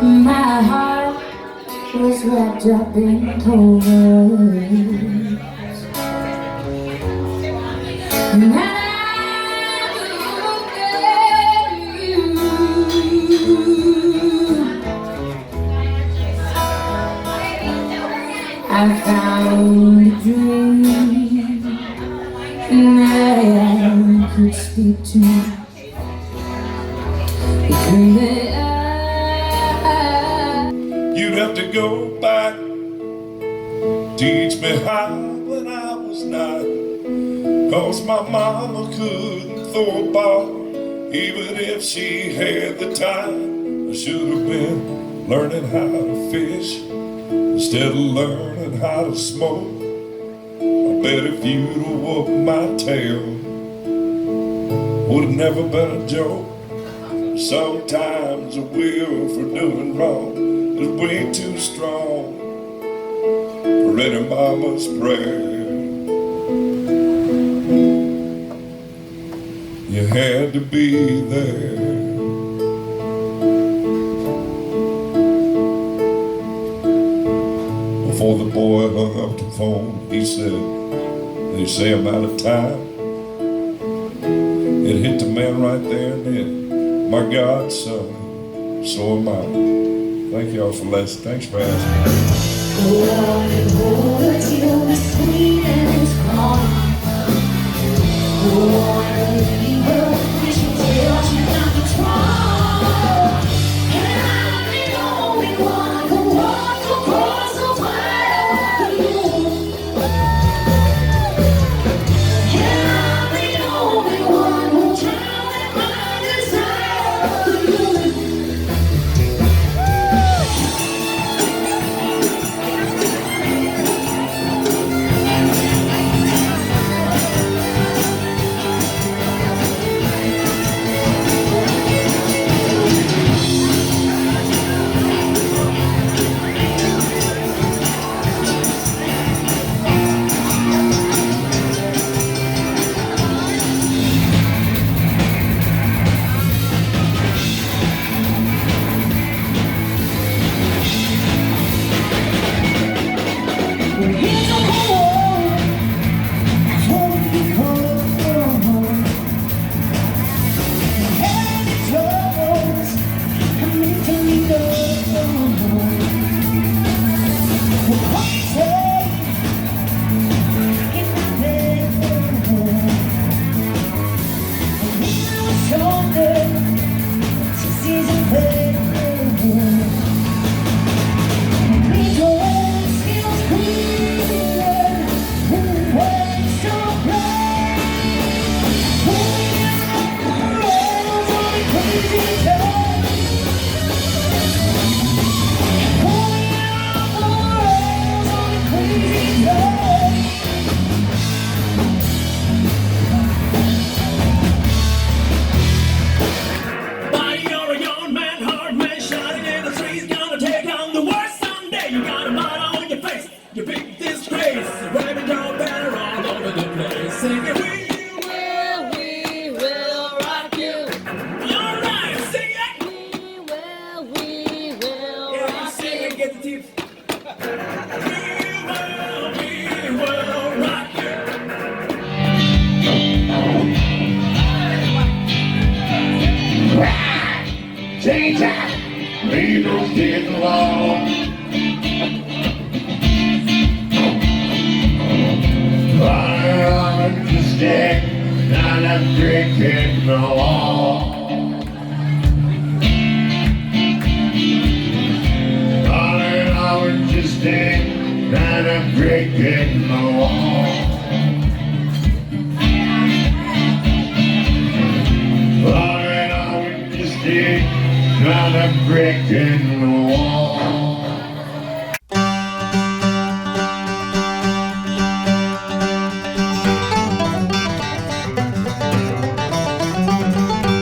My heart was wrapped up in clovers, and I looked at you. I found a dream that I could speak to. You'd have to go back, teach me how when I was 9. 'Cause my mama couldn't throw a ball, even if she had the time. I should have been learning how to fish instead of learning how to smoke. I bet if you'd have whooped my tail, would have never been a joke. Sometimes the will for doing wrong is way too strong for any mama's prayer. You had to be there. Before the boy hung up the phone, he said, "They say I'm out of time." It hit the man right there and then. My God, son, so am I. Thank y'all for listening. Thanks for asking. Go on and hold her till the sweet and it's gone. Go on and leave her, wish you till she's nothing's wrong. And I'm the only one who walks across the wide open moon. And I'm the only one who drowned my desire. Change that, leave those kids alone. I'm just stick, not a cricket no more. I'm just stick, not a cricket no more. Not a brick in the wall.